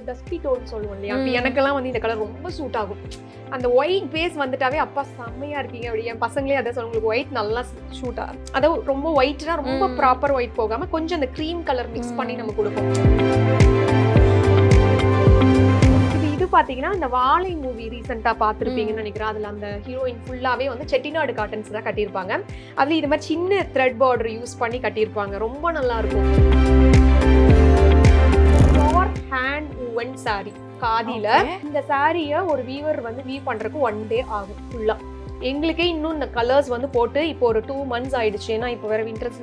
Dusky tone சொல்லுவோம் இல்லையா, எனக்கெல்லாம் வந்து இந்த கலர் ரொம்ப சூட் ஆகும். அந்த ஒயிட் பேஸ் வந்துட்டாவே அப்பா செம்மையா இருக்கீங்க அப்படி. என் பசங்களே அதை சொல்ல, உங்களுக்கு ஒயிட் நல்லா ஷூட் ஆகும். அதாவது ரொம்ப ஒயிட்னா ரொம்ப ப்ராப்பர் ஒயிட் போகாம கொஞ்சம் அந்த க்ரீம் கலர் மிக்ஸ் பண்ணி நம்ம கொடுப்போம். இது பாத்தீங்கன்னா இந்த வாழை மூவி ரீசெண்டா பாத்திருப்பீங்கன்னு நினைக்கிறேன். அதுல அந்த ஹீரோயின் ஃபுல்லாவே வந்து செட்டிநாடு காட்டன்ஸ் தான் கட்டியிருப்பாங்க. அதுல இது மாதிரி சின்ன த்ரெட் பார்டர் யூஸ் பண்ணி கட்டியிருப்பாங்க. ரொம்ப நல்லா இருக்கும். ஹேண்ட் வூவன் சாரி காதில. இந்த சாரியை ஒரு வீவர் வந்து வீவ் பண்றதுக்கு 1 day ஆகும் ஃபுல்லா. எங்களுக்கே இன்னும் இந்த கலர்ஸ் வந்து போட்டு இப்போ ஒரு 2 months ஆயிடுச்சு. ஏன்னா இப்போ வேற வின்டர்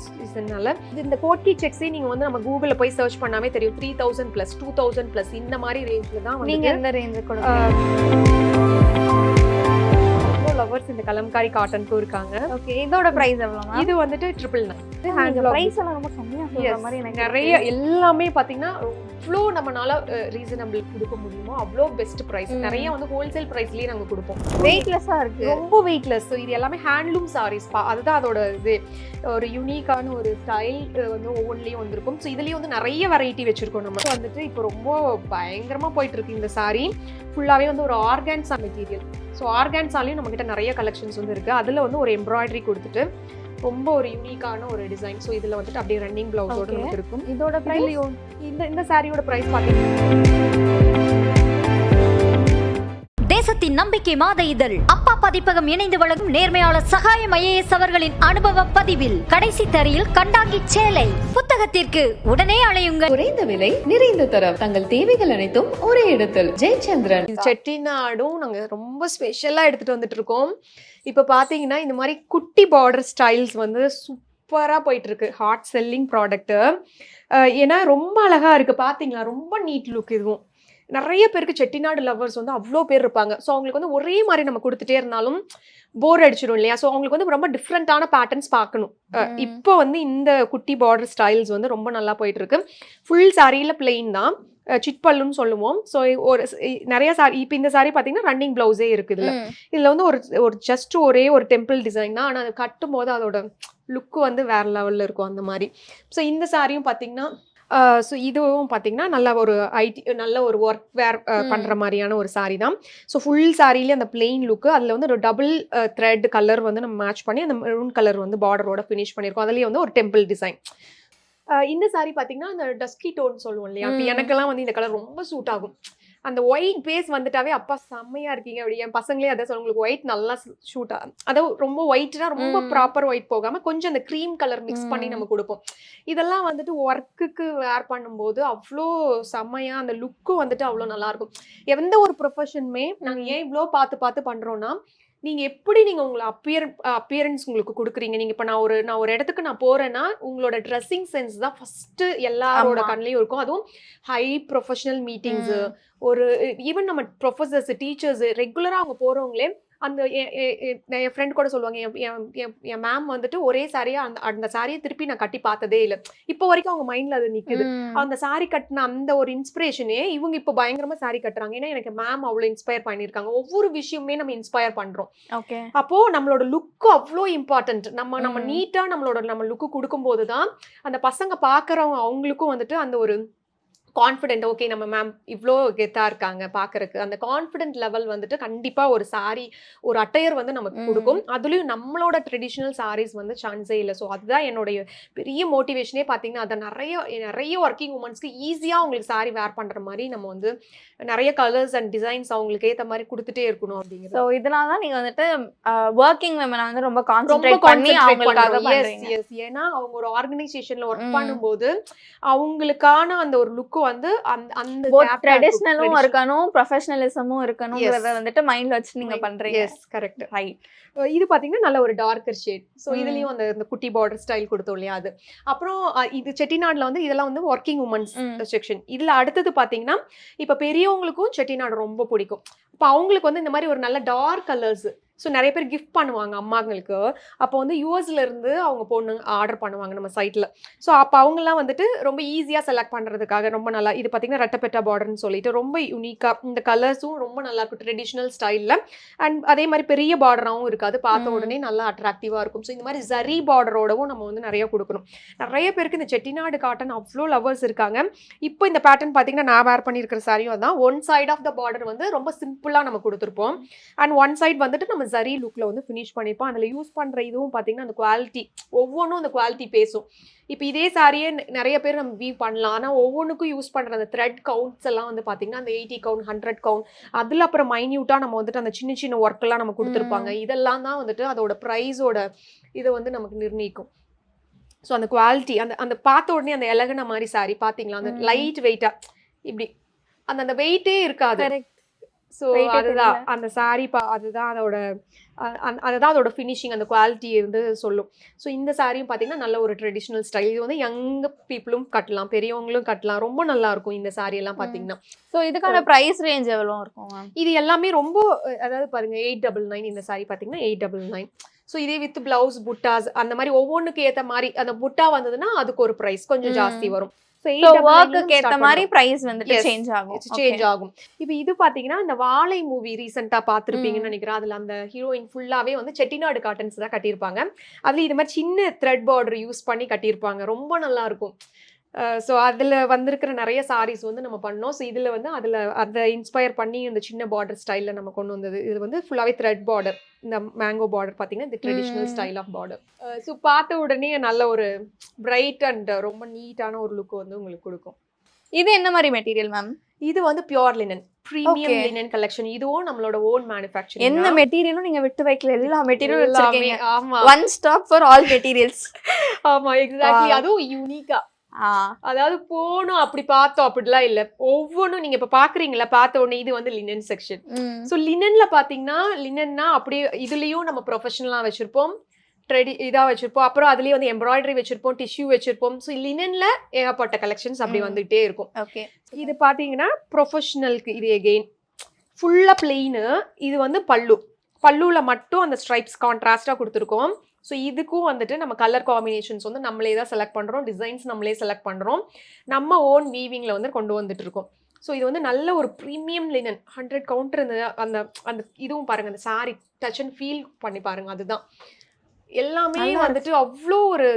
சீசன்னால இந்த கோட்டி செக்ஸே நீங்க வந்து நம்ம கூகுள்ல போய் சர்ச் பண்ணாமே தெரியும். 3000 plus 2000 plus இந்த மாதிரி ரேஞ்ச்ல தான் வந்து. நீங்க எந்த ரேஞ்ச் கொடுங்க? லவர்ஸ் இந்த கலம்காரி காட்டனுக்கு இருக்காங்க. ஓகே, இதோட பிரைஸ் எவ்வளவு? இது வந்துட்டு 999. ஹேண்ட் பிரைஸ் எல்லாம் ரொம்ப கம்மியா சொல்ற மாதிரி எனக்கு நிறைய எல்லாமே பாத்தீங்கன்னா அவ்வளோ நம்மளால ரீசனபிள் கொடுக்க முடியுமோ அவ்வளோ பெஸ்ட் பிரைஸ். நிறைய வந்து ஹோல்சேல் பிரைஸ்லயே நாங்க கொடுப்போம். வெயிட்லெஸ்ஸா இருக்கு, ரொம்ப வெயிட்லெஸ். இது எல்லாமே ஹேண்ட்லூம் சாரீஸ். அதுதான் அதோட இது. ஒரு யூனிக்கான ஒரு ஸ்டைல் வந்து ஒவ்வொன்றிலையும் வந்திருக்கும். ஸோ இதுலயும் வந்து நிறைய வெரைட்டி வச்சிருக்கோம். நம்ம வந்துட்டு இப்போ ரொம்ப பயங்கரமா போயிட்டு இருக்கு இந்த சாரீ. ஃபுல்லாவே வந்து ஒரு ஆர்கான்ஸா மெட்டீரியல். ஸோ ஆர்கான்ஸாலையும் நம்ம கிட்ட நிறைய கலெக்ஷன்ஸ் வந்து இருக்கு. அதுல வந்து ஒரு எம்ப்ராய்டரி கொடுத்துட்டு ரொம்ப ஒரு யூனிக்கான ஒரு டிசைன். ஸோ இதுல வந்துட்டு அப்படியே ரன்னிங் பிளவுஸோட நமக்கு இருக்கும். இதோட பிரைஸ் இந்த சாரியோட பிரைஸ் பாத்தீங்கன்னா தேசத்தின் நம்பிக்கை மாத இதழ் அப்பா பதிப்பகம் இணைந்து வழங்கும் நேர்மையாளர் சகாயம் IAS அவர்களின் அனுபவ பதிவில் கடைசி தரையில் கண்டாங்கி சேலை புத்தகத்திற்கு உடனே அழையுங்கள். குறைந்த விலை, நிறைந்த தரம், தங்கள் தேவைகள் அனைத்தும் ஒரே இடத்தில். ஜெயச்சந்திரன். செட்டிநாடும் நாங்க ரொம்ப ஸ்பெஷலா எடுத்துட்டு வந்துட்டு இருக்கோம். இப்ப பாத்தீங்கன்னா இந்த மாதிரி குட்டி பார்டர் ஸ்டைல்ஸ் வந்து சூப்பரா போயிட்டு இருக்கு. Hot selling product. ஏன்னா ரொம்ப அழகா இருக்கு. பாத்தீங்களா, ரொம்ப நீட் லுக். இதுவும் நிறைய பேருக்கு செட்டிநாடு லவர்ஸ் வந்து அவ்வளோ பேர் இருப்பாங்க. ஸோ அவங்களுக்கு வந்து ஒரே மாதிரி நம்ம கொடுத்துட்டே இருந்தாலும் போர் அடிச்சிடும் இல்லையா. ஸோ அவங்களுக்கு வந்து ரொம்ப டிஃப்ரெண்டான பேட்டர்ன்ஸ் பார்க்கணும். இப்போ வந்து இந்த குட்டி பார்டர் ஸ்டைல்ஸ் வந்து ரொம்ப நல்லா போயிட்டு இருக்கு. ஃபுல் சாரியில பிளெயின் தான், சிட்பல்லுன்னு சொல்லுவோம். ஸோ ஒரு நிறைய சாரி. இப்போ இந்த சாரி பார்த்தீங்கன்னா ரன்னிங் பிளவுஸே இருக்கு. இதில் வந்து ஒரு ஜஸ்ட் ஒரே ஒரு டெம்பிள் டிசைன் தான். ஆனால் அது கட்டும் போது அதோட லுக்கு வந்து வேற லெவலில் இருக்கும் அந்த மாதிரி. ஸோ இந்த சாரியும் பார்த்தீங்கன்னா ஸோ இதுவும் பார்த்தீங்கன்னா நல்ல ஒரு நல்ல ஒரு ஒர்க் வேர் பண்ணுற மாதிரியான ஒரு சாரீ தான். ஸோ ஃபுல் சாரிலேயே அந்த பிளெயின் லுக்கு. அதில் வந்து ஒரு டபுள் த்ரெட் கலர் வந்து நம்ம மேட்ச் பண்ணி அந்த மெரூன் கலர் வந்து பார்டரோட ஃபினிஷ் பண்ணியிருக்கோம். அதுலேயே வந்து ஒரு டெம்பிள் டிசைன். இந்த சாரீ பார்த்தீங்கன்னா அந்த டஸ்கி டோன் சொல்லுவோம் இல்லையா, எனக்கெல்லாம் வந்து இந்த கலர் ரொம்ப சூட் ஆகும். அந்த ஒயிட் பேஸ் வந்துட்டாவே அப்பா செம்மையா இருக்கீங்க அப்படி. என் பசங்களே அதை சொல்ல, உங்களுக்கு ஒயிட் நல்லா ஷூட் ஆகும். அதாவது ரொம்ப ஒயிட்னா ரொம்ப ப்ராப்பர் ஒயிட் போகாம கொஞ்சம் அந்த க்ரீம் கலர் மிக்ஸ் பண்ணி நம்ம கொடுப்போம். இதெல்லாம் வந்துட்டு ஒர்க்குக்கு வேர் பண்ணும்போது அவ்வளோ செம்மையா அந்த லுக்கும் வந்துட்டு அவ்வளோ நல்லா இருக்கும். எந்த ஒரு ப்ரொஃபஷனுமே நாங்கள் ஏன் இவ்வளோ பார்த்து பண்றோம்னா, நீங்க எப்படி நீங்க உங்களை அப்பியரன்ஸ் உங்களுக்கு கொடுக்குறீங்க. நீங்க இப்ப நான் ஒரு இடத்துக்கு நான் போறேன்னா உங்களோட ட்ரெஸ்ஸிங் சென்ஸ் தான் ஃபர்ஸ்ட் எல்லாரோட கண்ணிலையும் இருக்கும். அதுவும் ஹை ப்ரொஃபஷனல் மீட்டிங்ஸ், ஒரு ஈவன் நம்ம ப்ரொஃபசர்ஸ், டீச்சர்ஸ் ரெகுலரா அவங்க போறவங்களே அந்த என் ஃப்ரெண்ட் கூட சொல்லுவாங்க, என் மேம் வந்துட்டு ஒரே சாரியா அந்த சாரியை திருப்பி நான் கட்டி பார்த்ததே இல்லை. இப்போ வரைக்கும் அவங்க மைண்ட்ல அது நிக்குது. அந்த சாரி கட்டின அந்த ஒரு இன்ஸ்பிரேஷனே இவங்க இப்போ பயங்கரமா சாரி கட்டுறாங்க. ஏன்னா எனக்கு மேம் அவ்வளவு இன்ஸ்பயர் பண்ணிருக்காங்க. ஒவ்வொரு விஷயமே நம்ம இன்ஸ்பயர் பண்றோம். அப்போ நம்மளோட லுக்கு அவ்வளோ இம்பார்ட்டன்ட். நம்ம நீட்டா நம்ம லுக்கு கொடுக்கும் போதுதான் அந்த பசங்க பாக்குறவங்க அவங்களுக்கும் வந்துட்டு அந்த ஒரு கான்ஃபிடென்ட். ஓகே, நம்ம மேம் இவ்வளோ கெத்தா இருக்காங்க பாக்குறதுக்கு. அந்த கான்ஃபிடென்ட் லெவல் வந்துட்டு கண்டிப்பா ஒரு சாரி, ஒரு அட்டையர் வந்து நமக்கு கொடுக்கும். அதுலயும் நம்மளோட ட்ரெடிஷ்னல் சாரீஸ் வந்து சான்ஸே இல்லை. ஸோ அதுதான் என்னுடைய பெரிய மோட்டிவேஷனே பார்த்தீங்கன்னா. அதை நிறைய ஒர்க்கிங் உமன்ஸ்க்கு ஈஸியா அவங்களுக்கு சாரி வேர் பண்ற மாதிரி நம்ம வந்து நிறைய கலர்ஸ் அண்ட் டிசைன்ஸ் அவங்களுக்கு ஏற்ற மாதிரி கொடுத்துட்டே இருக்கணும் அப்படிங்கிறது. ஸோ இதனால தான் நீங்க வந்துட்டு ஒர்க்கிங் விமனை வந்து ரொம்ப கான்சென்ட்ரேட் பண்ணி அவங்களுக்காக பண்றீங்க. ஏன்னா அவங்க ஒரு ஆர்கனைசேஷன்ல ஒர்க் பண்ணும்போது அவங்களுக்கான அந்த ஒரு லுக்கு வந்து அந்த ட்ரெடிஷனலும் இருக்கணும், ப்ரொஃபஷனலிசமும் இருக்கணும்ங்கறத வந்துட்டு மைண்ட்ல வச்சு நீங்க பண்றீங்க. Yes, correct, right. இது பாத்தீங்கன்னா நல்ல ஒரு டார்க்கர் ஷேட். ஸோ இதுலயும் அந்த குட்டி பார்டர் ஸ்டைல் கொடுத்தோம் இல்லையா அது. அப்புறம் இது செட்டிநாடுல வந்து இதெல்லாம் வந்து ஒர்க்கிங் உமன்ஸ் செக்ஷன். இதுல அடுத்தது பாத்தீங்கன்னா இப்ப பெரியவங்களுக்கும் செட்டிநாடு ரொம்ப பிடிக்கும். இப்போ அவங்களுக்கு வந்து இந்த மாதிரி ஒரு நல்ல டார்க் கலர்ஸ், ஸோ நிறைய பேர் கிஃப்ட் பண்ணுவாங்க அம்மாங்களுக்கு. அப்போ வந்து யூஎஸ்ல இருந்து அவங்க பொண்ணு ஆர்டர் பண்ணுவாங்க நம்ம சைட்ல. ஸோ அப்போ அவங்கலாம் வந்துட்டு ரொம்ப ஈஸியாக செலக்ட் பண்ணுறதுக்காக ரொம்ப நல்லா இது பார்த்தீங்கன்னா ரெட்டப்பெட்டா பார்டர்னு சொல்லிட்டு ரொம்ப யூனிக்காக இந்த கலர்ஸும் ரொம்ப நல்லா இருக்கும் ட்ரெடிஷ்னல் ஸ்டைலில். அண்ட் அதே மாதிரி பெரிய பார்டராகவும் இருக்காது, பார்த்த உடனே நல்லா அட்ராக்டிவாக இருக்கும். ஸோ இந்த மாதிரி ஜரி பார்டரோடவும் நம்ம வந்து நிறைய கொடுக்கணும். நிறைய பேருக்கு இந்த செட்டிநாடு காட்டன் அவ்வளோ லவர்ஸ் இருக்காங்க. இப்போ இந்த பேட்டர்ன் பார்த்தீங்கன்னா நான் வேர் பண்ணியிருக்கிற சாரியும் தான். One side of the border வந்து ரொம்ப சிம்பிளாக நம்ம கொடுத்துருப்போம். அண்ட் ஒன் சைட் வந்துட்டு நம்ம ஜரி லுக்ல வந்து ஃபினிஷ் பண்ணியிருப்போம். அதில் யூஸ் பண்ணுற இதுவும் பார்த்தீங்கன்னா அந்த குவாலிட்டி ஒவ்வொன்றும் அந்த குவாலிட்டி பேசும். இப்போ இதே சாரியே நிறைய பேர் நம்ம வீவ் பண்ணலாம். ஆனால் ஒவ்வொன்றுக்கும் யூஸ் பண்ணுற அந்த த்ரெட் கவுண்ட்ஸ் எல்லாம் வந்து பார்த்தீங்கன்னா அந்த 80 கவுண்ட் 100 கவுண்ட் அதில் அப்புறம் மைன்யூட்டாக நம்ம வந்துட்டு அந்த சின்ன சின்ன ஒர்க்கெல்லாம் நம்ம கொடுத்துருப்பாங்க. இதெல்லாம் தான் வந்துட்டு அதோட ப்ரைஸோட இதை வந்து நமக்கு நிர்ணயிக்கும். ஸோ அந்த குவாலிட்டி அந்த அந்த பார்த்த உடனே அந்த இலகுன மாதிரி சாரி பார்த்தீங்களா, அந்த லைட் வெயிட்டாக இப்படி அந்த அந்த வெயிட்டே இருக்காது. ஸோ அதுதான் அந்த சாரி அதுதான் அதோட அதுதான் அதோட ஃபினிஷிங் அந்த குவாலிட்டி இருந்து சொல்லும். ஸோ இந்த சாரியும் பார்த்தீங்கன்னா நல்ல ஒரு ட்ரெடிஷ்னல் ஸ்டைல். இது வந்து யங் பீப்புளும் கட்டலாம், பெரியவங்களும் கட்டலாம். ரொம்ப நல்லா இருக்கும் இந்த சாரி எல்லாம் பார்த்தீங்கன்னா. ஸோ இதுக்கான ப்ரைஸ் ரேஞ்ச் எவ்வளோ இருக்கும் மேம்? இது எல்லாமே ரொம்ப அதாவது பாருங்க 899 இந்த சாரி பார்த்தீங்கன்னா 899. ஸோ இதே வித் பிளவுஸ் புட்டாஸ் அந்த மாதிரி ஒவ்வொன்றுக்கு ஏற்ற மாதிரி அந்த புட்டா வந்ததுன்னா அதுக்கு ஒரு ப்ரைஸ் கொஞ்சம் ஜாஸ்தி வரும். வொர்க்குக்கு ஏத்த மாதிரி பிரைஸ் வந்துட்டு சேஞ்ச் ஆகும். இப்போ இது பாத்தீங்கன்னா இந்த வாழை மூவி ரீசெண்டா பாத்திருப்பீங்கன்னு நினைக்கிறேன். அதுல அந்த ஹீரோயின் ஃபுல்லாவே வந்து செட்டிநாடு காட்டன்ஸ் தான் கட்டியிருப்பாங்க. அதுல இது மாதிரி சின்ன த்ரெட் பார்டர் யூஸ் பண்ணி கட்டியிருப்பாங்க. ரொம்ப நல்லா இருக்கும். ஸோ அதில் வந்திருக்கிற நிறைய சாரீஸ் வந்து நம்ம பண்ணோம். ஸோ இதில் வந்து அதை இன்ஸ்பயர் பண்ணி இந்த சின்ன பார்டர் ஸ்டைலில் நம்ம கொண்டு வந்தது. இது வந்து ஃபுல்லாகவே த்ரெட் பார்டர், இந்த மேங்கோ பார்டர் பார்த்தீங்கன்னா இந்த traditional style of border. So பார்த்த உடனே நல்ல ஒரு பிரைட் அண்ட் ரொம்ப நீட்டான ஒரு லுக் வந்து உங்களுக்கு கொடுக்கும். இது என்ன மாதிரி மெட்டீரியல் மேம்? இது வந்து pure linen, premium linen collection. இதுவும் நம்மளோட ஓன் மேனுஃபேக்சரிங். என்ன மெட்டீரியலும் நீங்க விட்டு வைக்கல, எல்லா மெட்டீரியலும் வச்சிருக்கீங்க. ஆமா, one stop for all materials. ஆமா எக்ஸாக்ட்லி. அதுவும் யூனிக்கா. அதாவது போனோம் அப்படி பார்த்தோம் அப்படிலாம் இல்ல. ஒவ்வொன்றும் நீங்க இப்ப பாக்குறீங்களா, பார்த்த உடனே இது வந்து லினன் செக்ஷன். சோ லினன்ல பாத்தீங்கன்னா லினன்னா அப்படியே இதுலயும் நம்ம ப்ரொஃபஷனலா வச்சிருப்போம், இதா வச்சிருப்போம், அப்புறம் அதுலயே வந்து எம்ப்ராய்டரி வச்சிருப்போம், டிஷ்யூ வச்சிருப்போம். ஸோ லினன்ல ஏகப்பட்ட கலெக்ஷன்ஸ் அப்படி வந்துட்டே இருக்கும். ஓகே, இது பாத்தீங்கன்னா ப்ரொஃபஷனலுக்கு இது எகெயின் ஃபுல்லா பிளெயின். இது வந்து பல்லுல மட்டும் அந்த ஸ்ட்ரைப்ஸ் கான்ட்ராஸ்டா கொடுத்துருக்கோம். ஸோ இதுக்கும் வந்துட்டு நம்ம கலர் காம்பினேஷன்ஸ் வந்து நம்மளே தான் செலக்ட் பண்ணுறோம், டிசைன்ஸ் நம்மளே செலக்ட் பண்ணுறோம், நம்ம ஓன் வீவிங்கில் வந்து கொண்டு வந்துட்டு இருக்கோம். ஸோ இது வந்து நல்ல ஒரு ப்ரீமியம் லினன் 100 கவுண்டர். அந்த அந்த இதுவும் பாருங்க, அந்த சாரி டச் அண்ட் ஃபீல் பண்ணி பாருங்க. அதுதான் எல்லாமே வந்துட்டு அவ்வளோ ஒரு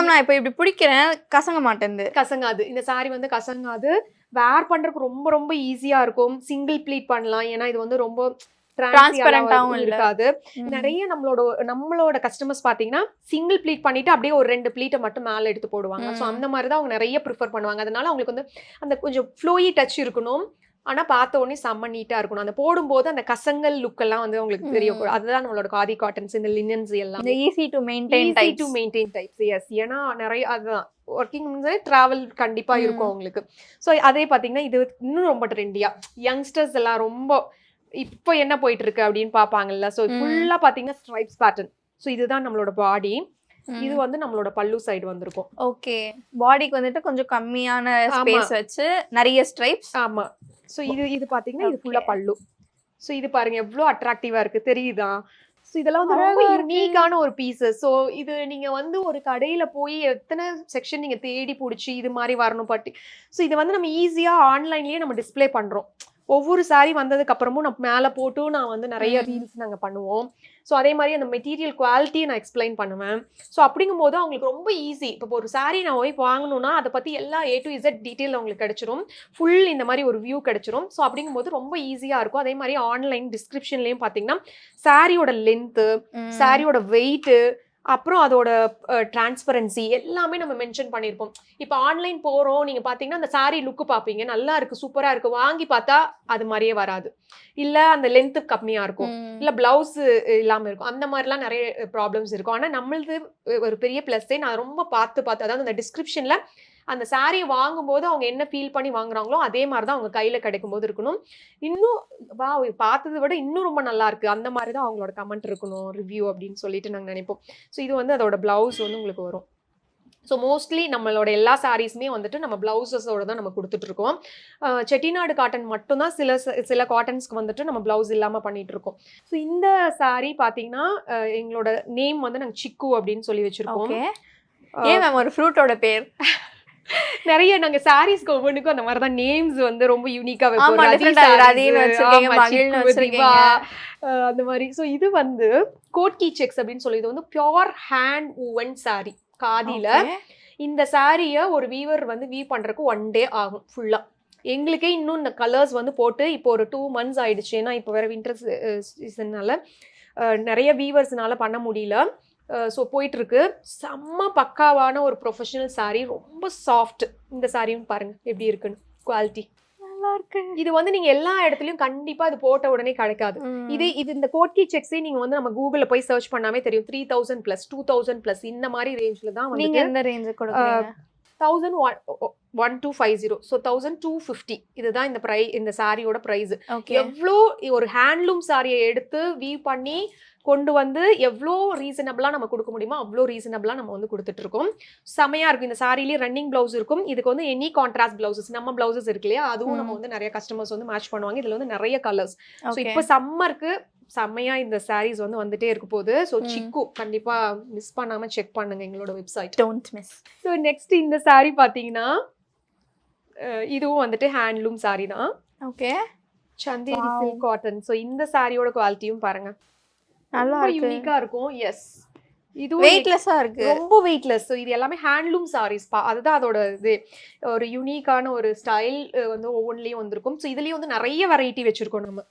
நான் இப்போ இப்படி பிடிக்கிறேன், கசங்காது. இந்த சாரி வந்து கசங்காது, வேர் பண்றதுக்கு ரொம்ப ரொம்ப ஈஸியா இருக்கும். சிங்கிள் ப்ளீட் பண்ணலாம், ஏன்னா இது வந்து ரொம்ப டிரான்ஸ்பரண்டாவும் இருக்காது. நிறைய நம்மளோட கஸ்டமர்ஸ் பாத்தீங்கன்னா சிங்கிள் ப்ளீட் பண்ணிட்டு அப்படியே ஒரு 2 ப்ளீட்டை மட்டும் மேல எடுத்து போடுவாங்க. ஸோ அந்த மாதிரி தான் அவங்க நிறைய ப்ரிஃபர் பண்ணுவாங்க. அதனால அவங்களுக்கு வந்து அந்த கொஞ்சம் ஃப்ளோயி டச் இருக்கணும், ஆனா பார்த்த உடனே செம்ம நீட்டா இருக்கணும். அந்த போடும்போது அந்த கசங்கல் லுக் எல்லாம் வந்து உங்களுக்கு தெரியும். அதுதான் நம்மளோட காதி காட்டன்ஸ், இந்த லினன்ஸ் எல்லாம் easy to maintain types. Yes, ஏன்னா நிறைய அதுதான் ஒர்க்கிங் டிராவல் கண்டிப்பா இருக்கும் அவங்களுக்கு. ஸோ அதே பாத்தீங்கன்னா இது இன்னும் ரொம்ப ட்ரெண்டியா யங்ஸ்டர்ஸ் எல்லாம் ரொம்ப இப்போ என்ன போயிட்டு இருக்கு அப்படின்னு பாப்பாங்கல்ல. ஸோ ஃபுல்லா பாத்தீங்கன்னா ஸ்ட்ரைப்ஸ் பேட்டர்ன். ஸோ இதுதான் நம்மளோட பாடி. இது வந்து நம்மளோட பல்லு சைடு வந்திருக்கும். ஓகே, பாடிக்கு வந்துட்டு கொஞ்சம் கம்மியான ஸ்பேஸ் வச்சு நிறைய ஸ்ட்ரைப்ஸ். ஆமா. ஸோ இது பாத்தீங்கன்னா இது ஃபுல்லா பல்லு. ஸோ இது பாருங்க எவ்வளவு அட்ராக்டிவா இருக்கு, தெரியுதா? ஸோ இதெல்லாம் வந்து ரொம்ப யூனிக்கான ஒரு பீசஸ். ஸோ இது நீங்க வந்து ஒரு கடையில போய் எத்தனை செக்ஷன் நீங்க தேடி பிடிச்சி இது மாதிரி வரணும் பட்டி. ஸோ இது வந்து நம்ம ஈஸியா ஆன்லைன்லயே நம்ம டிஸ்பிளே பண்றோம். ஒவ்வொரு சாரி வந்ததுக்கு அப்புறமும் நம்ம மேலே போட்டு நான் வந்து நிறைய ரீல்ஸ் நாங்கள் பண்ணுவோம். ஸோ அதே மாதிரி அந்த மெட்டீரியல் குவாலிட்டியை நான் எக்ஸ்பிளைன் பண்ணுவேன். ஸோ அப்படிங்கும் போது அவங்களுக்கு ரொம்ப ஈஸி. இப்போ ஒரு சாரி நான் போய் வாங்கணும்னா அதை பற்றி எல்லா A to Z டீட்டெயில் அவங்களுக்கு கிடைச்சிரும். ஃபுல் இந்த மாதிரி ஒரு வியூ கிடைச்சிரும். ஸோ அப்படிங்கும்போது ரொம்ப ஈஸியாக இருக்கும். அதே மாதிரி ஆன்லைன் டிஸ்கிரிப்ஷன்லேயும் பார்த்தீங்கன்னா சாரியோட லென்த்து, சாரியோட வெயிட்டு, அப்புறம் அதோட டிரான்ஸ்பரன்சி எல்லாமே நம்ம மென்ஷன் பண்ணியிருப்போம். இப்போ ஆன்லைன் போகிறோம், நீங்கள் பார்த்தீங்கன்னா அந்த சாரீ லுக்கு பார்ப்பீங்க, நல்லா இருக்குது, சூப்பராக இருக்குது. வாங்கி பார்த்தா அது மாதிரியே வராது, இல்லை அந்த லென்த்து கம்மியாக இருக்கும், இல்லை பிளவுஸ் இல்லாமல் இருக்கும். அந்த மாதிரிலாம் நிறைய ப்ராப்ளம்ஸ் இருக்கும். ஆனால் நம்மளது ஒரு பெரிய ப்ளஸ்ஸே நான் ரொம்ப பார்த்து அதாவது அந்த டிஸ்கிரிப்ஷனில் அந்த சாரியை வாங்கும்போது அவங்க என்ன ஃபீல் பண்ணி வாங்குறாங்களோ அதே மாதிரி தான் அவங்க கையில் கிடைக்கும் போது இருக்கணும். இன்னும் பார்த்ததை விட இன்னும் ரொம்ப நல்லா இருக்கு, அந்த மாதிரி தான் அவங்களோட கமெண்ட் இருக்கணும், ரிவ்யூ அப்படின்னு சொல்லிட்டு நாங்கள் நினைப்போம். ஸோ இது வந்து அதோட பிளவுஸ் வந்து உங்களுக்கு வரும். ஸோ மோஸ்ட்லி நம்மளோட எல்லா சாரீஸுமே வந்துட்டு நம்ம பிளவுசஸோட தான் நம்ம கொடுத்துட்ருக்கோம். செட்டிநாடு காட்டன் மட்டும்தான் சில காட்டன்ஸ்க்கு வந்துட்டு நம்ம பிளவுஸ் இல்லாமல் பண்ணிட்டு இருக்கோம். ஸோ இந்த சாரீ பார்த்தீங்கன்னா எங்களோட நேம் வந்து நாங்கள் சிக்கு அப்படின்னு சொல்லி வச்சுருக்கோம். ஏன் மேம் ஒரு ஃப்ரூட்டோட பேர்? நிறைய நாங்க சாரீஸ்க்கு ஒவ்வொன்றுக்கும் அந்த மாதிரி தான் நேம்ஸ் வந்து ரொம்ப யூனிக்கா வைப்போம். அந்த மாதிரி. ஸோ இது வந்து கோட்கி செக்ஸ் அப்படின்னு சொல்லி, இது வந்து பியோர் ஹேண்ட் ஊவன் சாரி காதில. இந்த சாரியை ஒரு வீவர் வந்து வீவ் பண்றதுக்கு 1 day ஆகும் ஃபுல்லா. எங்களுக்கே இன்னும் இந்த கலர்ஸ் வந்து போட்டு இப்போ ஒரு 2 months ஆயிடுச்சு. ஏன்னா இப்போ வேற வின்டர் சீசன்னால நிறைய வீவர்ஸ்னால பண்ண முடியல. ஸோ போயிட்டுருக்கு. செம்ம பக்காவான ஒரு ப்ரொஃபஷனல் சாரீ, ரொம்ப சாஃப்ட். இந்த சாரியும் பாருங்க எப்படி இருக்குன்னு, குவாலிட்டி நல்லா இருக்கு. இது வந்து நீங்க எல்லா இடத்துலயும் கண்டிப்பா இது போட்ட உடனே கிடைக்காது. இது இந்த கோட்கி செக்ஸே நீங்க வந்து நம்ம கூகுள்ல போய் சர்ச் பண்ணாமே தெரியும். 3000 plus 2000 plus இந்த மாதிரி ரேஞ்ச்ல தான் வந்து. நீங்க எந்த ரேஞ்ச் கொடுக்குறீங்க? 1150. ஸோ 1250 இதுதான் இந்த சாரியோட பிரைஸ். எவ்வளோ ஒரு ஹேண்ட்லூம் சாரியை எடுத்து வீவ் பண்ணி கொண்டு வந்து எவ்வளோ ரீசனபிளா நம்ம கொடுக்க முடியுமோ அவ்வளோ ரீசனபிளா நம்ம வந்து கொடுத்துட்டு இருக்கோம். செமையா இருக்கும். இந்த சாரிலேயே ரன்னிங் பிளவுஸ் இருக்கும். இதுக்கு வந்து எனி கான்ட்ராஸ்ட் பிளவுசஸ், நம்ம பிளவுசஸ் இருக்கு இல்லையா, அதுவும் நம்ம வந்து நிறைய கஸ்டமர்ஸ் வந்து மேட்ச் பண்ணுவாங்க. இதுல வந்து நிறைய கலர்ஸ். ஸோ இப்போ சம்மருக்கு செம்மையா இந்த சாரீஸ் வந்து வந்துட்டே இருக்க போகுது. ஸோ சிக்கு கண்டிப்பா மிஸ் பண்ணாம செக் பண்ணுங்க எங்களோட website. Don't miss. So next இந்த சாரீ பாத்தீங்கன்னா இதுவும் வந்துட்டு ஹேண்ட்லூம் சாரீ தான். Okay, Chanderi silk cotton. So இந்த சாரியோட குவாலிட்டியும் பாருங்க, நல்லா யூனிக்கா இருக்கும். எஸ், இது வெயிட்லெஸ்ஸா இருக்கு, ரொம்ப வெயிட்லெஸ். ஸோ இது எல்லாமே ஹேண்ட்லூம் சாரீஸ். அதுதான் அதோட இது. ஒரு யூனிக்கான ஒரு ஸ்டைல் வந்து ஒவ்வொன்றிலையும் வந்திருக்கும். ஸோ இதுலயும் வந்து நிறைய வெரைட்டி வச்சிருக்கோம் நம்ம.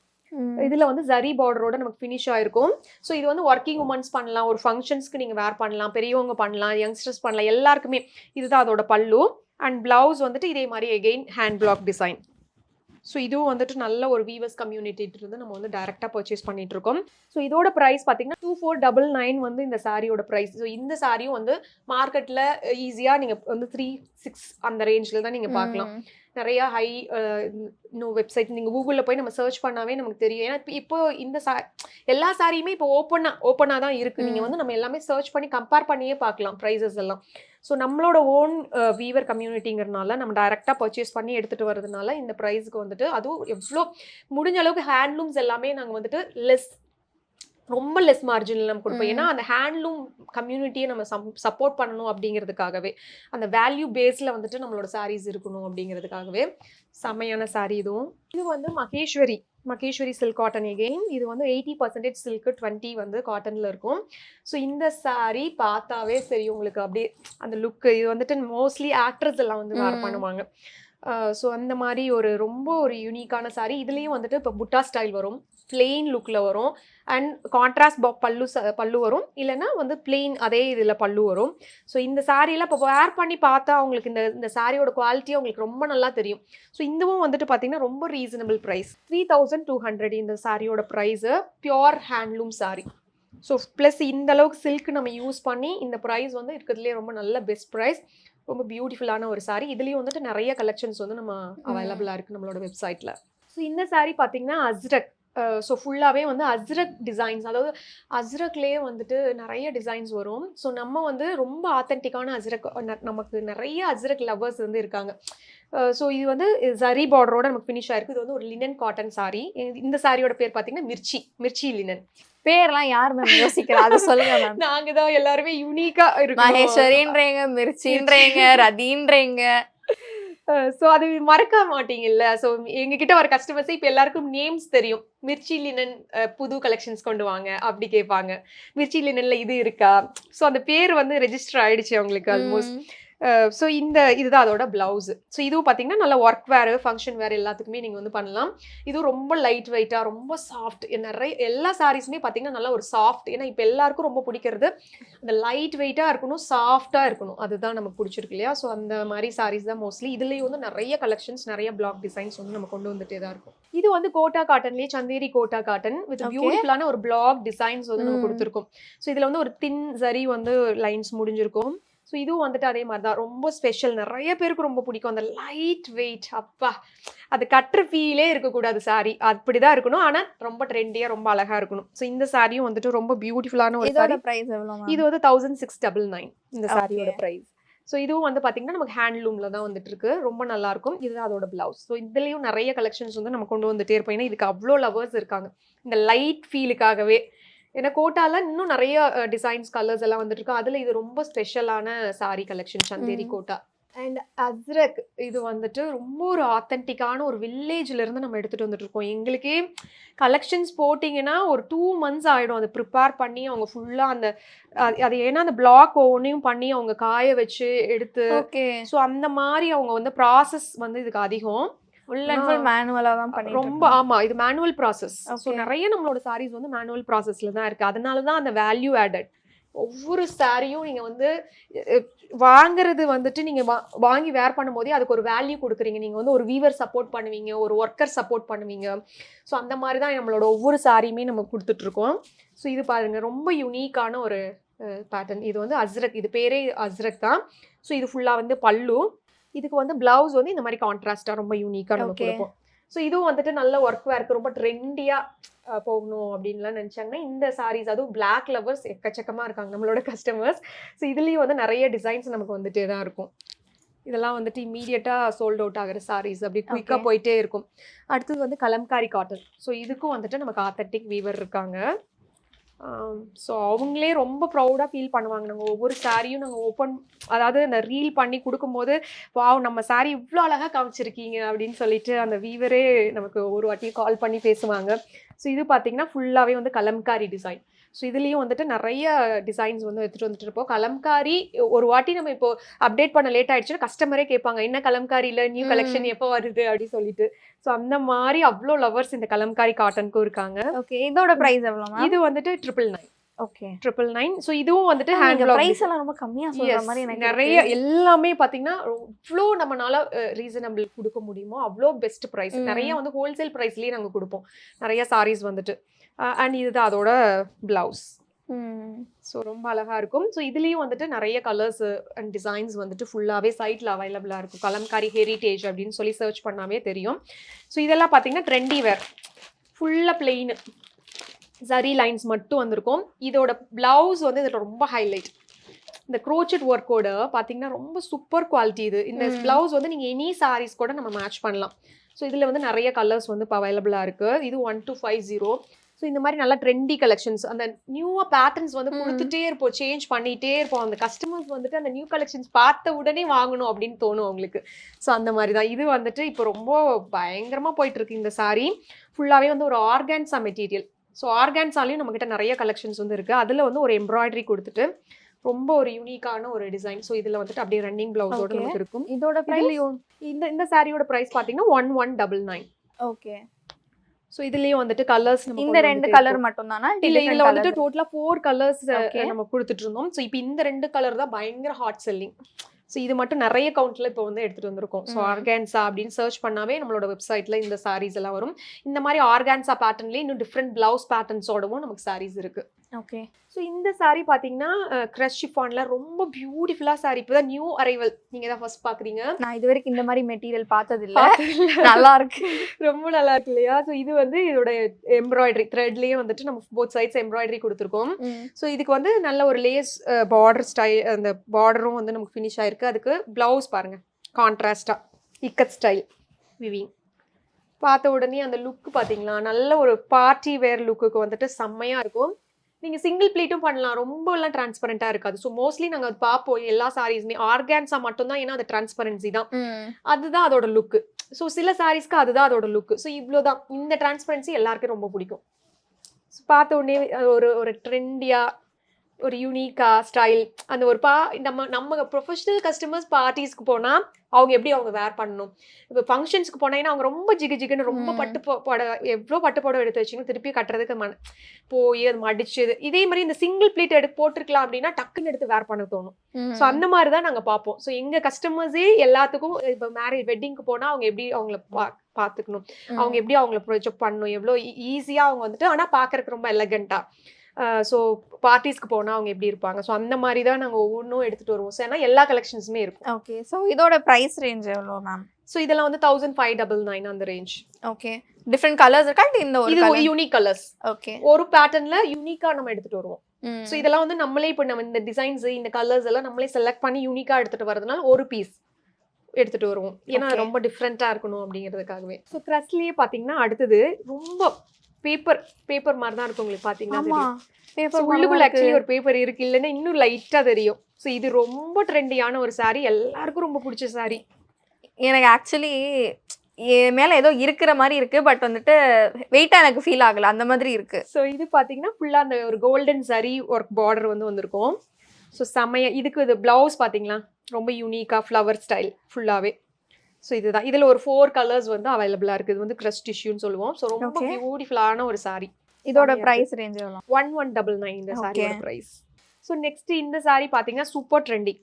இதுல வந்து ஜரி பார்டரோட நமக்கு ஃபினிஷ் ஆயிருக்கும். ஸோ இது வந்து ஒர்க்கிங் உமன்ஸ் பண்ணலாம், ஒரு ஃபங்க்ஷன்ஸ்க்கு நீங்க வேர் பண்ணலாம், பெரியவங்க பண்ணலாம், யங்ஸ்டர்ஸ் பண்ணலாம், எல்லாருக்குமே. இதுதான் அதோட பல்லு. அண்ட் பிளவுஸ் வந்துட்டு இதே மாதிரி again hand black design. So இதுவும் வந்துட்டு நல்ல ஒரு வீவர்ஸ் கம்யூனிட்டி இருந்து நம்ம வந்து டைரெக்டாக பர்ச்சேஸ் பண்ணிட்டு இருக்கோம். ஸோ இதோட ப்ரைஸ் பார்த்தீங்கன்னா 2499 வந்து இந்த சாரியோட ப்ரைஸ். ஸோ இந்த சாரியும் வந்து மார்க்கெட்டில் ஈஸியாக நீங்கள் வந்து 3-6 அந்த ரேஞ்சில் தான் நீங்கள் பார்க்கலாம். நிறைய ஹை இன்னும் வெப்சைட் நீங்கள் கூகுளில் போய் நம்ம சர்ச் பண்ணாவே நமக்கு தெரியும். ஏன்னா இப்போ இந்த எல்லா சாரியுமே இப்போ ஓப்பனாக தான் இருக்குது. நீங்கள் வந்து நம்ம எல்லாமே சர்ச் பண்ணி கம்பேர் பண்ணியே பார்க்கலாம் ப்ரைஸஸ் எல்லாம். ஸோ நம்மளோட ஓன் வீவர் கம்யூனிட்டிங்கிறதுனால நம்ம டைரெக்டாக பர்ச்சேஸ் பண்ணி எடுத்துகிட்டு வரதுனால இந்த ப்ரைஸுக்கு வந்துட்டு அதுவும் எவ்வளோ முடிஞ்ச அளவுக்கு ஹேண்ட்லூம்ஸ் எல்லாமே நாங்கள் வந்துட்டு ரொம்ப லெஸ் மார்ஜினில் நம்ம கொடுப்போம். ஏன்னா அந்த ஹேண்ட்லூம் கம்யூனிட்டியை நம்ம சப்போர்ட் பண்ணணும் அப்படிங்கிறதுக்காகவே, அந்த வேல்யூ பேஸில் வந்துட்டு நம்மளோட சாரீஸ் இருக்கணும் அப்படிங்கிறதுக்காகவே செம்மையான சாரீ இதுவும். இது வந்து மகேஸ்வரி சில்க் காட்டன் எகெயின். இது வந்து 80% சில்க்கு, 20 வந்து காட்டனில் இருக்கும். ஸோ இந்த சாரீ பார்த்தாவே சரி உங்களுக்கு அப்படியே அந்த லுக்கு. இது வந்துட்டு மோஸ்ட்லி ஆக்ட்ரஸ் எல்லாம் வந்து வேர் பண்ணுவாங்க. ஸோ அந்த மாதிரி ரொம்ப ஒரு யூனிக்கான சாரீ. இதுலேயும் வந்துட்டு இப்போ புட்டா ஸ்டைல் வரும், பிளெயின் லுக்கில் வரும், அண்ட் கான்ட்ராஸ்ட் பல்லு வரும், இல்லைன்னா வந்து பிளெயின் அதே இதில் பல்லு வரும். ஸோ இந்த சாரீலாம் இப்போ வேர் பண்ணி பார்த்தா அவங்களுக்கு இந்த சாரியோட குவாலிட்டி அவங்களுக்கு ரொம்ப நல்லா தெரியும். ஸோ இதுவும் வந்துட்டு பார்த்தீங்கன்னா ரொம்ப ரீசனபிள் ப்ரைஸ், 3200 இந்த சாரியோட price. Pure handloom sari. So plus இந்த அளவுக்கு சில்க் நம்ம யூஸ் பண்ணி இந்த ப்ரைஸ் வந்து இருக்கிறதுலே ரொம்ப நல்ல பெஸ்ட் ப்ரைஸ். ரொம்ப பியூட்டிஃபுல்லான ஒரு சாரீ. இதுலேயும் வந்துட்டு நிறைய கலெக்ஷன்ஸ் வந்து நம்ம அவைலபிளாக இருக்குது நம்மளோட வெப்சைட்டில். ஸோ இந்த சாரீ பார்த்தீங்கன்னா அஜ்ரக். ஸோ ஃபுல்லாகவே வந்து அஜ்ரக் டிசைன்ஸ், அதாவது அஜ்ரக்லேயே வந்துட்டு நிறைய டிசைன்ஸ் வரும். ஸோ நம்ம வந்து ரொம்ப ஆத்தென்டிக்கான அஜ்ரக், நமக்கு நிறைய அஜ்ரக் லவ்வர்ஸ் வந்து இருக்காங்க. ஸோ இது வந்து ஜரி பார்டரோட நமக்கு ஃபினிஷ் ஆயிருக்கு. இது வந்து ஒரு லினன் காட்டன் சாரீ. இந்த சாரியோட பேர் பார்த்தீங்கன்னா மிர்ச்சி லினன். பேர்லாம் யார் மேம் யோசிக்கிறா, அதை சொல்லுங்க மேம். நாங்க தான் எல்லாருமே யூனிக்கா இருக்கோம். மகேஸ்வரின்றீங்க, மிர்ச்சின்றீங்க, ரதின்றீங்க. ஸோ அது மறக்க மாட்டீங்கல்ல. ஸோ எங்ககிட்ட வர கஸ்டமர்ஸ் இப்போ எல்லாருக்கும் நேம்ஸ் தெரியும். மிர்ச்சி லினன் புது கலெக்ஷன்ஸ் கொண்டு வாங்க அப்படி கேட்பாங்க. மிர்ச்சி லினன்ல இது இருக்கா? ஸோ அந்த பேர் வந்து ரெஜிஸ்டர் ஆயிடுச்சு அவங்களுக்கு ஆல்மோஸ்ட். ஸோ இதுதான் அதோட பிளவுஸ். ஸோ இதுவும் பார்த்தீங்கன்னா நல்ல ஒர்க் வேர், ஃபங்க்ஷன் வேர் எல்லாத்துக்குமே நீங்கள் வந்து பண்ணலாம். இதுவும் ரொம்ப லைட் வெயிட்டாக, ரொம்ப சாஃப்ட். எல்லா சாரீஸுமே பார்த்தீங்கன்னா நல்லா ஒரு சாஃப்ட். ஏன்னா இப்போ எல்லாருக்கும் ரொம்ப பிடிக்கிறது அந்த லைட் வெயிட்டாக இருக்கணும், சாஃப்டாக இருக்கணும். அதுதான் நமக்கு பிடிச்சிருக்கு இல்லையா? ஸோ அந்த மாதிரி சாரீஸ் தான் மோஸ்ட்லி. இதுலேயும் வந்து நிறைய கலெக்ஷன்ஸ், நிறைய பிளாக் டிசைன்ஸ் வந்து நம்ம கொண்டு வந்துட்டே தான் இருக்கும். இது வந்து கோட்டா காட்டன்லேயே சந்தேரி கோட்டா காட்டன் வித் பியூட்டிஃபுல்லான ஒரு பிளாக் டிசைன்ஸ் வந்து நம்ம கொடுத்துருக்கோம். ஸோ இதில் வந்து ஒரு தின் சரி வந்து லைன்ஸ் முடிஞ்சிருக்கும். ஸோ இதுவும் வந்துட்டு அதே மாதிரி தான் ரொம்ப ஸ்பெஷல். நிறைய பேருக்கு ரொம்ப பிடிக்கும் அந்த லைட் வெயிட். அப்பா, அது கட்டுற ஃபீலே இருக்கக்கூடாது சாரி, அப்படிதான் இருக்கணும். ஆனால் ரொம்ப ட்ரெண்டியாக, ரொம்ப அழகா இருக்கணும். ஸோ இந்த சாரியும் வந்துட்டு ரொம்ப பியூட்டிஃபுல்லான ஒரு சாரி. பிரைஸ் எவ்வளோ? இது வந்து 1699 இந்த சாரியோட ப்ரைஸ். ஸோ இதுவும் வந்து பார்த்தீங்கன்னா நமக்கு ஹேண்ட்லூமில் தான் வந்துட்டு இருக்கு. ரொம்ப நல்லாயிருக்கும். இதுதான் அதோட பிளவுஸ். ஸோ இதுலேயும் நிறைய கலெக்ஷன்ஸ் வந்து நம்ம கொண்டு வந்துட்டே இருப்போம். ஏன்னா இதுக்கு அவ்வளோ லவர்ஸ் இருக்காங்க இந்த லைட் ஃபீலுக்காகவே. ஏன்னா கோட்டால இன்னும் நிறைய டிசைன்ஸ் கலர்ஸ் எல்லாம் வந்துட்டு இருக்கு. அதில் இது ரொம்ப ஸ்பெஷலான sari collection Chanderi Kota. And Ajrakh இது வந்துட்டு ரொம்ப ஒரு ஆத்தென்டிக்கான ஒரு வில்லேஜ்ல இருந்து நம்ம எடுத்துட்டு வந்துட்டு இருக்கோம். எங்களுக்கே கலெக்ஷன்ஸ் போட்டிங்கன்னா ஒரு 2 months ஆகிடும் அதை ப்ரிப்பேர் பண்ணி அவங்க ஃபுல்லாக அந்த அது ஏன்னா அந்த பிளாக் ஒவ்வொன்றையும் பண்ணி அவங்க காய வச்சு எடுத்து. ஓகே. ஸோ அந்த மாதிரி அவங்க வந்து ப்ராசஸ் வந்து இதுக்கு அதிகம். ஃபுல் அண்ட் ஃபுல் மேனுவலா தான் பண்ணிட்டு ரொம்ப ஆமா இது மேனுவல் ப்ராசஸ். ஸோ நிறைய நம்மளோட சாரீஸ் வந்து மேனுவல் ப்ராசஸ்ல தான் இருக்கு. அதனால தான் அந்த வேல்யூ ஆடட். ஒவ்வொரு சாரியும் நீங்க வந்து வாங்குறது வந்துட்டு நீங்க வாங்கி வேர் பண்ணும்போதே அதுக்கு ஒரு வேல்யூ கொடுக்குறீங்க. நீங்க வந்து ஒரு வீவர் சப்போர்ட் பண்ணுவீங்க, ஒரு ஒர்க்கர் சப்போர்ட் பண்ணுவீங்க. ஸோ அந்த மாதிரி தான் நம்மளோட ஒவ்வொரு சாரியுமே நம்ம கொடுத்துட்டு இருக்கோம். ஸோ இது பாருங்க ரொம்ப யூனிக்கான ஒரு பேட்டர்ன். இது வந்து அஸ்ரக், இது பேரே அஸ்ரக் தான். ஸோ இது ஃபுல்லா வந்து பல்லு. இதுக்கு வந்து பிளவுஸ் வந்து இந்த மாதிரி கான்ட்ராஸ்டா ரொம்ப யூனிக்கா நம்ம கொடுப்போம். ஸோ இதுவும் வந்துட்டு நல்ல ஒர்க் வேர்க்கு ரொம்ப ட்ரெண்டியா போகணும் அப்படின்லாம் நினச்சாங்கன்னா இந்த சாரீஸ், அதுவும் பிளாக் லவர்ஸ் எக்கச்சக்கமாக இருக்காங்க நம்மளோட கஸ்டமர்ஸ். ஸோ இதுலேயும் வந்து நிறைய டிசைன்ஸ் நமக்கு வந்துட்டே தான் இருக்கும். இதெல்லாம் வந்துட்டு இம்மீடியட்டாக சோல்ட் அவுட் ஆகிற சாரீஸ் அப்படி குயிக்காக போயிட்டே இருக்கும். அடுத்தது வந்து கலம்காரி காட்டன். ஸோ இதுக்கும் வந்துட்டு நமக்கு ஆத்தென்டிக் வீவர் இருக்காங்க. ஸோ அவங்களே ரொம்ப ப்ரௌடாக ஃபீல் பண்ணுவாங்க. நாங்கள் ஒவ்வொரு சாரியும் நாங்கள் ஓப்பன், அதாவது அந்த ரீல் பண்ணி கொடுக்கும்போது வாவ் நம்ம சாரி இவ்வளோ அழகாக காமிச்சிருக்கீங்க அப்படின்னு சொல்லிட்டு அந்த வீவரே நமக்கு ஒரு வாட்டி கால் பண்ணி பேசுவாங்க. ஸோ இது பார்த்தீங்கன்னா ஃபுல்லாகவே வந்து கலம்காரி டிசைன். ஸோ இதுலேயும் வந்துட்டு நிறைய டிசைன்ஸ் வந்து எடுத்துகிட்டு வந்துட்டு இருப்போம். கலம்காரி ஒரு வாட்டி நம்ம இப்போ அப்டேட் பண்ண லேட் ஆயிடுச்சுன்னா கஸ்டமரே கேட்பாங்க என்ன கலம்காரியில் நியூ கலெக்ஷன் எப்போ வருது அப்படின்னு சொல்லிட்டு. ஸோ அந்த மாதிரி அவ்வளோ லவர்ஸ் இந்த கலம்காரி காட்டனுக்கும் இருக்காங்க. ஓகே. இதோட பிரைஸ் எவ்வளோ? இது வந்துட்டு 999. ஓகே. 999. ஸோ இதுவும் வந்துட்டு ஹேண்ட் பிரைஸ் எல்லாம் ரொம்ப கம்மியா சொல்ற மாதிரி எனக்கு நிறைய எல்லாமே பாத்தீங்கன்னா இவ்வளோ நம்மளால ரீசனபிள் கொடுக்க முடியுமோ அவ்வளோ பெஸ்ட் ப்ரைஸ். நிறைய வந்து ஹோல்சேல் ப்ரைஸ்லயே நாங்க கொடுப்போம் நிறைய சாரீஸ் வந்துட்டு. அண்ட் இதுதான் அதோட பிளவுஸ். ஸோ ரொம்ப அழகா இருக்கும். ஸோ இதுலேயும் வந்துட்டு நிறைய கலர்ஸ் அண்ட் டிசைன்ஸ் வந்துட்டு ஃபுல்லாகவே சைட்டில் அவைலபிளாக இருக்கும். கலம்காரி ஹெரிட்டேஜ் அப்படின்னு சொல்லி சர்ச் பண்ணாவே தெரியும். ஸோ இதெல்லாம் பார்த்தீங்கன்னா ட்ரெண்டி வேர், ஃபுல்லாக பிளெயின் சரி லைன்ஸ் மட்டும் வந்திருக்கும். இதோட பிளவுஸ் வந்து இதில் ரொம்ப ஹைலைட். இந்த க்ரோச்சட் ஒர்க்கோட பார்த்தீங்கன்னா ரொம்ப சூப்பர் குவாலிட்டி இது. இந்த பிளவுஸ் வந்து நீங்கள் எனி சாரீஸ் கூட நம்ம மேட்ச் பண்ணலாம். ஸோ இதில் வந்து நிறைய கலர்ஸ் வந்து இப்போ அவைலபிளாக இருக்குது. இது 1250. ஸோ இந்த மாதிரி நல்லா ட்ரெண்டி கலெக்ஷன்ஸ், அந்த நியூவாக பேட்டர்ன்ஸ் வந்து கொடுத்துட்டே இருப்போம், சேஞ்ச் பண்ணிகிட்டே இருப்போம். அந்த கஸ்டமர்ஸ் வந்துட்டு அந்த நியூ கலெக்ஷன்ஸ் பார்த்த உடனே வாங்கணும் அப்படின்னு தோணும் அவங்களுக்கு. ஸோ அந்த மாதிரி தான் இது வந்துட்டு இப்போ ரொம்ப பயங்கரமாக போயிட்டுருக்கு. இந்த சாரீ ஃபுல்லாகவே வந்து ஒரு ஆர்கான்ஸா மெட்டீரியல். ஸோ ஆர்கான்ஸாலையும் நம்மக்கிட்ட நிறைய கலெக்ஷன்ஸ் வந்து இருக்குது. அதில் வந்து ஒரு எம்ப்ராய்டரி கொடுத்துட்டு ரொம்ப ஒரு யூனிக்கான ஒரு டிசைன். ஸோ இதில் வந்துட்டு அப்படியே ரன்னிங் பிளவுஸோட நமக்கு இருக்கும். இதோட பிரைஸ் இந்த சாரியோட ப்ரைஸ் பார்த்தீங்கன்னா 1199. ஓகே. ஸோ இதுலயும் வந்துட்டு கலர்ஸ் இந்த 2 கலர் மட்டும் தானா? இல்ல இதுல வந்துட்டு டோட்டலா 4 கலர்ஸ் நம்ம கொடுத்துட்டு இருந்தோம். ஸோ இப்போ இந்த 2 கலர் தான் பயங்கர ஹாட் செல்லிங். ஸோ இது மட்டும் நிறைய கவுண்ட்ல இப்போ வந்து எடுத்துட்டு வந்திருக்கோம். ஸோ ஆர்கான்ஸா அப்படின்னு சர்ச் பண்ணாவே நம்மளோட வெப்சைட்ல இந்த சாரீஸ் எல்லாம் வரும். இந்த மாதிரி ஆர்கான்ஸா பேட்டர்ன்லேயே இன்னும் டிஃப்ரெண்ட் பிளவுஸ் பேட்டர்ன்ஸோடவும் நமக்கு சாரீஸ் இருக்கு. ஓகே. ஸோ இந்த சாரீ பார்த்தீங்கன்னா க்ரஷ் ஷிஃபான்ல ரொம்ப பியூட்டிஃபுல்லா சாரீ. இப்போதான் நியூ அரைவல், நீங்க தான் ஃபர்ஸ்ட் பாக்குறீங்க. நான் இது வரைக்கும் இந்த மாதிரி மெட்டீரியல் பார்த்தது இல்ல. நல்லா இருக்கு, ரொம்ப நல்லா இருக்கு இல்லையா? ஸோ இது வந்து இதோட எம்ப்ராய்டரி த்ரெட்லயே வந்துட்டு நம்ம போத் சைட்ஸ் எம்ப்ராய்டரி கொடுத்துருக்கோம். ஸோ இதுக்கு வந்து நல்ல ஒரு லேஸ் பார்டர் ஸ்டைல், அந்த பார்டரும் வந்து நமக்கு ஃபினிஷ் ஆயிருக்கு. அதுக்கு பிளவுஸ் பாருங்க கான்ட்ராஸ்டா இக்கட் ஸ்டைல் விவிங். பார்த்த உடனே அந்த லுக் பார்த்தீங்களா, நல்ல ஒரு பார்ட்டி வேர் லுக்குக்கு வந்துட்டு செம்மையா இருக்கும். நீங்க சிங்கிள் ப்ளீட்டும் பண்ணலாம், ரொம்ப எல்லாம் டிரான்ஸ்பரண்டா இருக்காது. ஸோ மோஸ்ட்லி நாங்க பார்ப்போம் எல்லா சாரீஸ்மே ஆர்கான்ஸா மட்டும் தான், ஏன்னா அது டிரான்ஸ்பரன்சி தான், அதுதான் அதோட லுக்கு. ஸோ சில சாரீஸ்க்கு அதுதான் அதோட லுக்கு. ஸோ இவ்வளோதான், இந்த டிரான்ஸ்பரன்சி எல்லாருக்கும் ரொம்ப பிடிக்கும். பார்த்த உடனே ஒரு ட்ரெண்டியா ஒரு யூனிக்கா ஸ்டைல், அந்த ஒரு நம்ம ப்ரொஃபஷனல் கஸ்டமர்ஸ் பார்ட்டிஸ்க்கு போனா அவங்க எப்படி அவங்க வேர் பண்ணணும். இப்போ ஃபங்க்ஷன்ஸ்க்கு போனாங்கன்னா அவங்க ரொம்ப ஜிகுன்னு ரொம்ப பட்டு புடவை, எவ்வளோ பட்டு புடவை எடுத்து வச்சிங்கன்னா திருப்பி கட்டுறதுக்கு போய் அது மடிச்சு, இதே மாதிரி இந்த சிங்கிள் பிளேட் போட்டிருக்கலாம் அப்படின்னா டக்குன்னு எடுத்து வேர் பண்ண தோணும். ஸோ அந்த மாதிரி தான் நாங்கள் பார்ப்போம். ஸோ எங்க கஸ்டமர்ஸே எல்லாத்துக்கும் இப்போ மேரேஜ் வெட்டிங்க்கு போனால் அவங்க எப்படி அவங்கள பார்த்துக்கணும், அவங்க எப்படி அவங்கள ப்ரொஜெக்ட் பண்ணணும், எவ்வளோ ஈஸியாக அவங்க வந்துட்டு ஆனால் பார்க்கறதுக்கு ரொம்ப எலகண்டா. ஸோ பார்ட்டிஸ்க்கு போனால் அவங்க எப்படி இருப்பாங்க. ஸோ அந்த மாதிரி தான் நாங்கள் ஒவ்வொன்றும் எடுத்துகிட்டு வருவோம். ஸோ ஏன்னா எல்லா கலெக்ஷன்ஸுமே இருக்கும். ஓகே. ஸோ இதோட ப்ரைஸ் ரேஞ்ச் எவ்வளோ மேம்? ஸோ இதெல்லாம் வந்து 1599 அந்த ரேஞ்ச். ஓகே. டிஃப்ரெண்ட் கலர்ஸ் இருக்கா? இந்த ஒரு இது யூனிக் கலர்ஸ். ஓகே. ஒரு பேட்டர்ன்ல யூனிக்கா நம்ம எடுத்துட்டு வருவோம். ஸோ இதெல்லாம் வந்து நம்மளே இப்போ நம்ம இந்த டிசைன்ஸ் இந்த கலர்ஸ் எல்லாம் நம்மளே செலக்ட் பண்ணி யூனிக்கா எடுத்துட்டு வரதுனால ஒரு பீஸ் எடுத்துட்டு வருவோம். ஏன்னா ரொம்ப டிஃப்ரெண்டா இருக்கணும் அப்படிங்கிறதுக்காகவே. ஸோ க்ரஸ்ட்லயே பாத்தீங்கன்னா அடுத்தது ரொம்ப பேப்பர் மாதிரி தான் இருக்கும் உங்களுக்கு பாத்தீங்கன்னா. உள்ளுக்குள்ள ஆக்சுவலி ஒரு பேப்பர் இருக்கு, இல்லைன்னா இன்னும் லைட்டா தெரியும். ஸோ இது ரொம்ப ட்ரெண்டியான ஒரு saree, எல்லாருக்கும் ரொம்ப பிடிச்ச saree. எனக்கு ஆக்சுவலி மேல ஏதோ இருக்கிற மாதிரி இருக்கு, பட் வந்துட்டு வெயிட்டா எனக்கு ஃபீல் ஆகல, அந்த மாதிரி இருக்கு. ஸோ இது பாத்தீங்கன்னா ஃபுல்லா அந்த ஒரு கோல்டன் சரி ஒர்க் பார்டர் வந்து வந்திருக்கும். ஸோ செமையா இதுக்கு இது பிளவுஸ் பாத்தீங்களா ரொம்ப யூனிக்கா ஃப்ளவர் ஸ்டைல் ஃபுல்லாவே. ஸோ இதுதான், இதுல ஒரு 4 கலர்ஸ் வந்து அவைலபிளா இருக்கு. இது வந்து கிரஷ் டிஷ்யூன்னு சொல்லுவோம். ஸோ ரொம்ப பியூட்டிஃபுல்லான ஒரு saree. இதோட பிரைஸ் ரேஞ்ச் எவ்வளவு? 1199 இந்த சாரியோட பிரைஸ். ஸோ நெக்ஸ்ட் இந்த saree பாத்தீங்கன்னா சூப்பர் ட்ரெண்டிங்.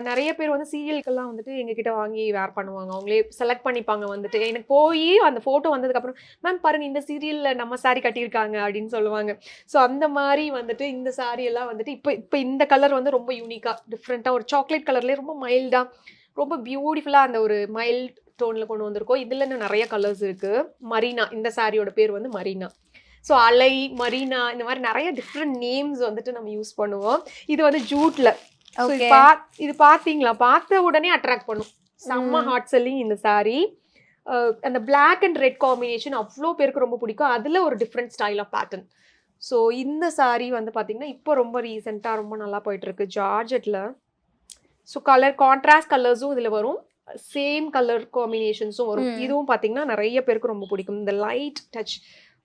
நிறைய பேர் வந்து சீரியல்கெல்லாம் வந்துட்டு எங்ககிட்ட வாங்கி வேர் பண்ணுவாங்க. அவங்களே செலக்ட் பண்ணிப்பாங்க. வந்துட்டு எனக்கு போய் அந்த போட்டோ வந்ததுக்கு அப்புறம் மேம் பாருங்க இந்த சீரியல்ல நம்ம saree கட்டியிருக்காங்க அப்படின்னு சொல்லுவாங்க. ஸோ அந்த மாதிரி வந்துட்டு இந்த saree எல்லாம் வந்துட்டு இப்போ இந்த கலர் வந்து ரொம்ப யூனிக்கா டிஃப்ரெண்டா ஒரு சாக்லேட் கலர்லேயே ரொம்ப மைல்டா ரொம்ப பியூட்டிஃபுல்லா அந்த ஒரு மைல்ட் டோன்ல கொண்டு வந்திருக்கோம். இதுல இன்னும் நிறைய கலர்ஸ் இருக்கு. மரீனா, இந்த சாரியோட பேர் வந்து மரீனா. ஸோ அலை, மரீனா, இந்த மாதிரி நிறைய டிஃப்ரெண்ட் நேம்ஸ் வந்துட்டு நம்ம யூஸ் பண்ணுவோம். இது வந்து ஜூட்ல. இது பாத்தீங்களா, பார்த்த உடனே அட்ராக்ட் பண்ணும். செம்ம ஹாட் செல்லிங் இந்த saree. அந்த பிளாக் அண்ட் ரெட் காம்பினேஷன் அவ்வளோ பேருக்கு ரொம்ப பிடிக்கும். அதுல ஒரு different style of pattern. So இந்த saree வந்து பாத்தீங்கன்னா இப்போ ரொம்ப ரீசெண்டா ரொம்ப நல்லா போயிட்டு இருக்கு ஜார்ஜெட்ல. ஸோ கலர் கான்ட்ராஸ்ட் கலர்ஸும் இதுல வரும், சேம் கலர் காம்பினேஷன்ஸும் வரும். இதுவும் பாத்தீங்கன்னா நிறைய பேருக்கு ரொம்ப பிடிக்கும். இந்த லைட் டச்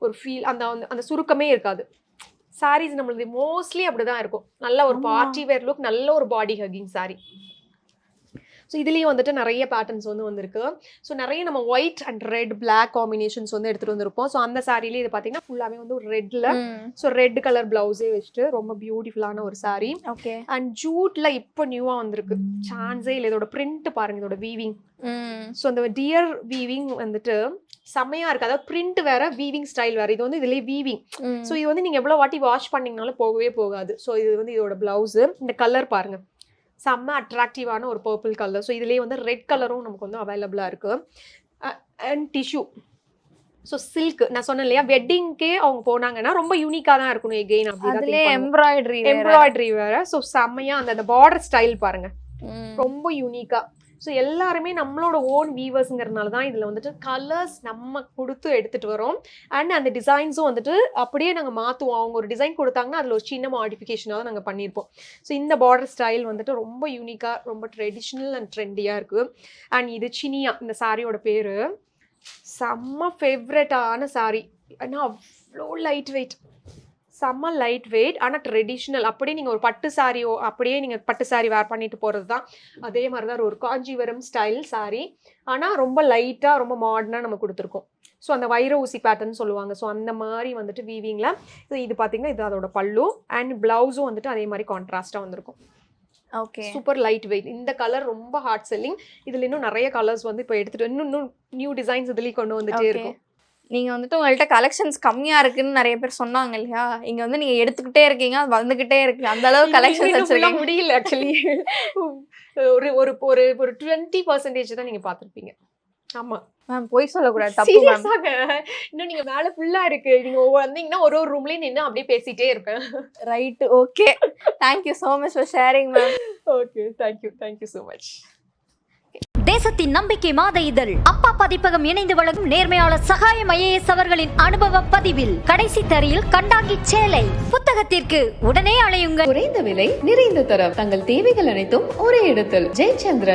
ஒரு ஃபீல், அந்த சுருக்கமே இருக்காது. சாரீஸ் நம்மளுக்கு மோஸ்ட்லி அப்படிதான் இருக்கும். நல்ல ஒரு பார்ட்டி வேர் லுக், நல்ல ஒரு பாடி ஹக்கிங் saree. ஸோ இதுலேயும் வந்துட்டு நிறைய பேட்டர்ன்ஸ் வந்து வந்திருக்கு. ஸோ நிறைய நம்ம white and red black combinations வந்து எடுத்துட்டு வந்திருப்போம். ஸோ அந்த சாரிலேயே இது பார்த்தீங்கன்னா ஃபுல்லாகவே வந்து ஒரு ரெட்ல, ஸோ ரெட் கலர் பிளவுஸே வச்சுட்டு ரொம்ப பியூட்டிஃபுல்லான ஒரு saree. அண்ட் ஜூட்ல இப்போ நியூவா வந்திருக்கு, சான்ஸே இல்லை. இதோட பிரிண்ட் பாருங்க, இதோட வீவிங். ஸோ அந்த டியர் வீவிங் வந்துட்டு செம்மையா இருக்கு. அதாவது பிரிண்ட் வேற, வீவிங் ஸ்டைல் வேற. இது வந்து இதுலயே வீவிங். ஸோ இது வந்து நீங்க எவ்வளவு வாட்டி வாஷ் பண்ணீங்கனாலும் போகவே போகாது. ஸோ இது வந்து இதோட பிளவுஸ். இந்த கலர் பாருங்க, செம்ம அட்ராக்டிவான ஒரு பர்பிள் கலர். ஸோ இதுலேயே வந்து ரெட் கலரும் நமக்கு வந்து அவைலபிளாக இருக்குது. And tissue, so silk. நான் சொன்னேன் இல்லையா, வெட்டிங்க்கே அவங்க போனாங்கன்னா ரொம்ப யூனிக்காக தான் இருக்கணும். எகெயின் அப்படி எம்ப்ராய்டரி வேற. ஸோ செம்மையா அந்த பார்டர் ஸ்டைல் பாருங்க, ரொம்ப யூனிக்கா. ஸோ எல்லாருமே நம்மளோட ஓன் வீவர்ஸுங்கிறதுனால தான் இதில் வந்துட்டு கலர்ஸ் நம்ம கொடுத்து எடுத்துகிட்டு வரோம். அண்ட் அந்த டிசைன்ஸும் வந்துட்டு அப்படியே நாங்கள் மாற்றுவோம். அவங்க ஒரு டிசைன் கொடுத்தாங்கன்னா அதில் ஒரு சின்ன மாடிஃபிகேஷனாக தான் நாங்கள் பண்ணியிருப்போம். ஸோ இந்த பார்டர் ஸ்டைல் வந்துட்டு ரொம்ப யூனிக்காக, ரொம்ப ட்ரெடிஷ்னல் அண்ட் ட்ரெண்டியாக இருக்குது. அண்ட் இது சினியா, இந்த சாரியோட பேர். செம்ம ஃபேவரட்டான saree. ஆனால் அவ்வளோ லைட் வெயிட், செம்ம லைட் வெயிட். ஆனால் ட்ரெடிஷ்னல். அப்படியே நீங்கள் ஒரு பட்டு சாரியோ அப்படியே நீங்கள் பட்டு சாரி வேர் பண்ணிட்டு போகிறது தான். அதே மாதிரி தான் ஒரு காஞ்சிவரம் ஸ்டைல் saree. ஆனால் ரொம்ப லைட்டாக ரொம்ப மாடர்னாக நம்ம கொடுத்துருக்கோம். ஸோ அந்த வைர ஊசி பேட்டர்ன் சொல்லுவாங்க. ஸோ அந்த மாதிரி வந்துட்டு வீவிங்கில் இது பார்த்தீங்கன்னா இது அதோட பல்லு. அண்ட் பிளவுஸும் வந்துட்டு அதே மாதிரி கான்ட்ராஸ்டாக வந்திருக்கும். Super light weight. இந்த கலர் ரொம்ப ஹாட் செல்லிங். இதில் இன்னும் நிறைய கலர்ஸ் வந்து இப்போ எடுத்துகிட்டு இன்னும் நியூ டிசைன்ஸ் இதுலேயும் கொண்டு வந்துட்டே இருக்கும். நீங்க வந்துட்டு உங்கள்ட்ட கலெக்ஷன்ஸ் கம்மியா இருக்குன்னு நிறைய பேர் சொன்னாங்க இல்லையா, இங்க வந்து நீங்க எடுத்துக்கிட்டே இருக்கீங்க, அது வந்துகிட்டே இருக்கு. அந்த அளவு கலெக்ஷன்ஸ் வச்சிருக்கீங்க. முடியல ஆக்சுவலி. ஒரு ஒரு ஒரு 20% தான் நீங்க பாத்திருப்பீங்க. ஆமா மேம், போய் சொல்லக்கூடாது, தப்பு மேம். இன்னும் நீங்க மேல ஃபுல்லா இருக்கு. நீங்க வந்தீங்கன்னா ஒரு ரூம்லயே நின்று அப்படியே பேசிட்டே இருப்பேன். Right, okay. Thank you so much for sharing ma'am. Okay, thank you so much. தேசத்தின் நம்பிக்கை மாத இதழ் அப்பா பதிப்பகம் இணைந்து வழங்கும் நேர்மையாளர் சகாயம் IAS அவர்களின் அனுபவ பதிவில் கடைசி தரையில் கண்டாங்கி சேலை. புத்தகத்திற்கு உடனே அழையுங்கள். குறைந்த விலை, நிறைந்த தரம், தங்கள் தேவைகள் அனைத்தும் ஒரே இடத்தில். ஜெயச்சந்திரன்.